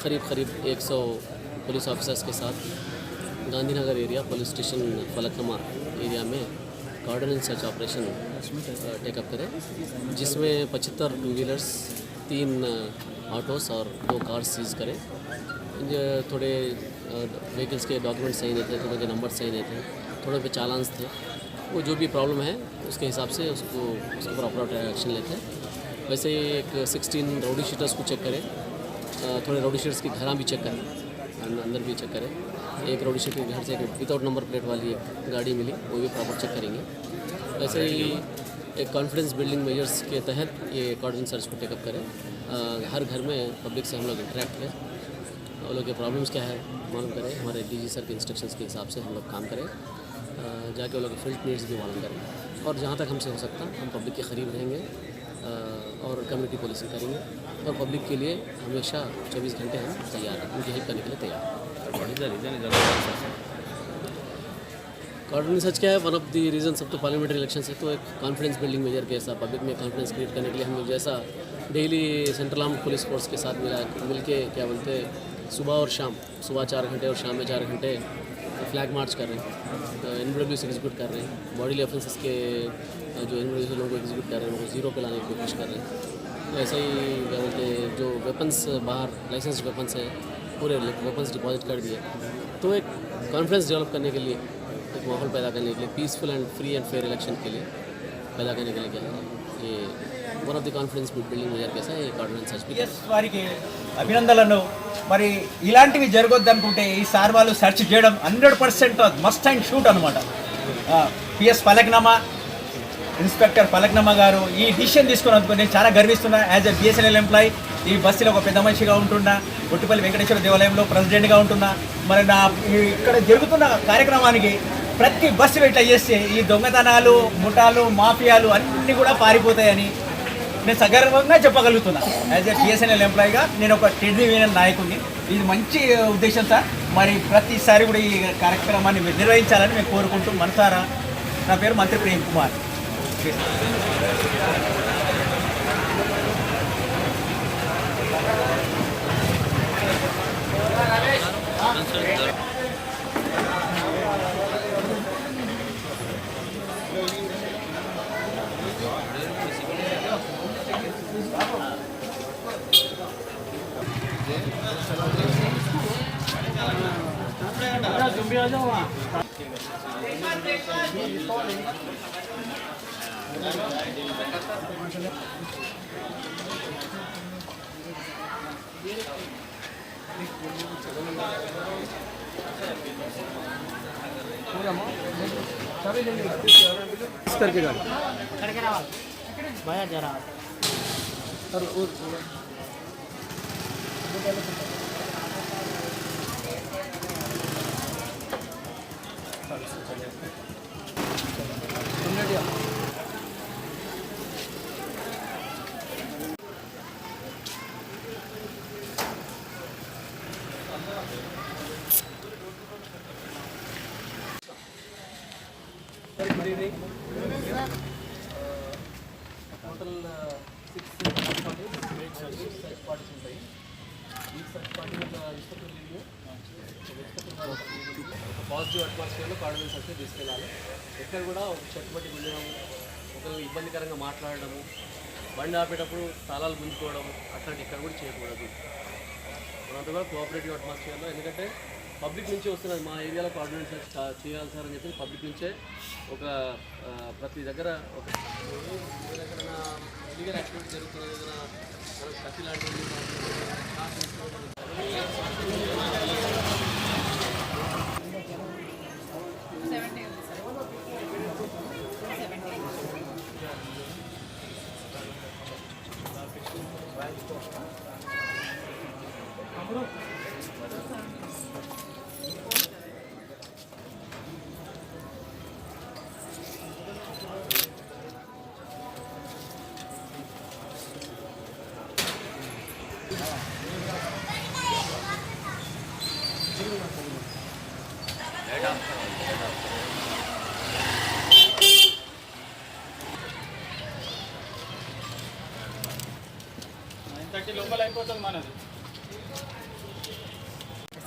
करीब करीब 100 police officers के साथ Gandhinagar area police station Falaknuma area में कार्डन सर्च ऑपरेशन टेकअप करें, जिसमें 75 टू व्हीलर्स, 3 ऑटोस और 2 कार्स सीज करें। थोड़े व्हीकल्स के डॉक्यूमेंट्स सही नहीं थे, थोड़े के नंबर सही नहीं थे, थोड़े पे चालान्स थे। वो जो भी प्रॉब्लम है उसके हिसाब से उसके ऊपर प्रॉपर एक्शन लेते हैं। वैसे ही एक 16 राउडी शीटर्स को चेक करें, थोड़े राउडी शीटर्स की घर भी चेक करें, अंदर भी चेक करें। एक राउडी शीटर के घर से एक विदाउट नंबर प्लेट वाली एक गाड़ी मिली, वो भी प्रॉपर चेक करेंगे। वैसे ही एक कॉन्फिडेंस बिल्डिंग मेजर्स के तहत ये कार्डन सर्च को टेकअप करें। हर घर में पब्लिक से हम लोग इंटरेक्ट करें, वो लोग के प्रॉब्लम्स क्या है मालूम करें, हमारे डीजी सर के इंस्ट्रक्शंस के हिसाब से हम लोग काम करें, जाके वो लोग फील्ड नीड्स भी मालूम करें। और जहाँ तक हमसे हो सकता हम पब्लिक के करीब रहेंगे और कम्युनिटी पुलिसिंग करेंगे, और पब्लिक के लिए हमेशा 24 घंटे हम तैयार हैं, उनकी हेल्प करने के लिए तैयार हैं। कार्डन सर्च क्या है, वन ऑफ द रीजन सब तो पार्लियामेंट्री इलेक्शन है, तो एक कॉन्फिडेंस बिल्डिंग मेजर के साथ पब्लिक में कॉन्फिडेंस क्रिएट करने के लिए हम लोग जैसा daily central armed police force के साथ मिल के क्या बोलते हैं, सुबह और शाम, सुबह 4 घंटे और शाम में 4 घंटे फ्लैग मार्च कर रहे हैं, NWS एग्जीक्यूट कर रहे हैं, बॉडी ऑफेंसेस के जो NWS लोगों को एग्जीक्यूट कर रहे हैं, उनको जीरो पे लाने की कोशिश कर रहे हैं। तो ऐसे ही क्या बोलते हैं, जो वेपन्स बाहर लाइसेंस वेपन्स है पूरे वेपन्स डिपॉजिट कर दिए, तो एक कॉन्फिडेंस डेवलप करने के लिए, एक माहौल पैदा करने के लिए, peaceful and free and fair election के लिए पैदा करने के लिए क्या है, ये one of the confidence building measure कैसा है, ये कार्डन सर्च भी వారికి అభినందనలు. మరి ఇలాంటివి జరగొద్దు అనుకుంటే ఈసారి వాళ్ళు సెర్చ్ చేయడం 100% మస్ట్ అండ్ షూట్ అనమాట. పిఎస్ పలక్నామా, ఇన్స్పెక్టర్ పలక్నామా గారు ఈ డిసిషన్ తీసుకున్నందుకు నేను చాలా గర్విస్తున్నా. యాజ్ ఎ BSNL ఎంప్లాయీ ఈ బస్సులో ఒక పెద్ద మనిషిగా ఉంటున్నా, ఒట్టిపల్లి వెంకటేశ్వర దేవాలయంలో ప్రెసిడెంట్గా ఉంటున్నా. మరి నా ఇక్కడ జరుగుతున్న కార్యక్రమానికి ప్రతి బస్సు ఇట్లా చేస్తే ఈ దొంగతనాలు, ముఠాలు, మాఫియాలు అన్నీ కూడా పారిపోతాయని నేను సగర్వంగా చెప్పగలుగుతున్నా. యాజ్ ఏ BSNL ఎంప్లాయీగా నేను ఒక ట్రేడ్ యూనియన్ నాయకుడిని. ఇది మంచి ఉద్దేశం సార్. మరి ప్రతిసారి కూడా ఈ కార్యక్రమాన్ని నిర్వహించాలని మేము కోరుకుంటూ మనసారా. నా పేరు మంత్రి ప్రేమ్ కుమార్. करके गाड़ी भैया जरा और good evening. Total 6 search parties ఉంటాయి. ఈ సర్చ్ పార్టీ ఒక పాజిటివ్ అట్మాస్ఫియర్లో కార్డినెన్స్ అయితే తీసుకెళ్ళాలి. ఎక్కడ కూడా ఒక చెట్టుబట్టి ఉండడం, ఒకరు ఇబ్బందికరంగా మాట్లాడడము, బండి ఆపేటప్పుడు తాళాలు గుంజుకోవడము, అట్లాంటి ఇక్కడ కూడా చేయకూడదు. మనంతా కూడా కోఆపరేటివ్ అట్మాస్ఫియర్లో, ఎందుకంటే పబ్లిక్ నుంచి వస్తున్నది, మా ఏరియాలో కార్డినెన్స్ చేయాలి సార్ అని చెప్పి పబ్లిక్ నుంచే ఒక ప్రతి దగ్గర ఒక ఏదైనా ఇల్లీగల్ యాక్టివిటీ జరుగుతున్నది, ఏదైనా మనకు కత్తి లాంటివి లోపల అయిపోతుంది మనది.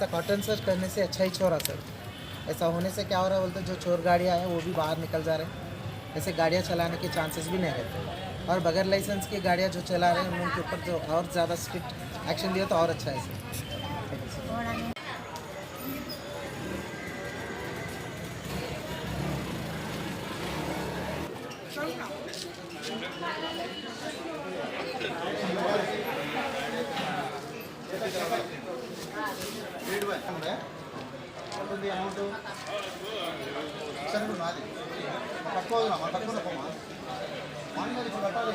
ऐसा कॉटन सर्च करने से अच्छा ही चोर आता है। ऐसा होने से क्या हो रहा है बोलते जो चोर गाड़ियाँ हैं वो भी बाहर निकल जा रहे हैं, ऐसे गाड़ियाँ चलाने के चांसेस भी नहीं रहते। और बगैर लाइसेंस की गाड़ियाँ जो चला रहे हैं उन लोगों के ऊपर जो और ज़्यादा स्ट्रिक्ट एक्शन लिया तो और अच्छा है सर। అమౌంట్ సరే నువ్వు నాది తక్కువ మా తక్కువ పోమా మార్నింగ్ అది ఇప్పుడు కట్టాలి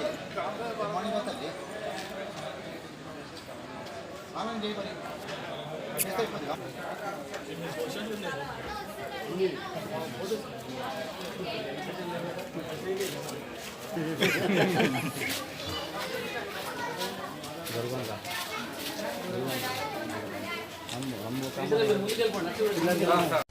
మార్నింగ్ వస్తుంది ఆనంద్ చేయి మరి చేస్తే ముందుకెళ్ళిపోండి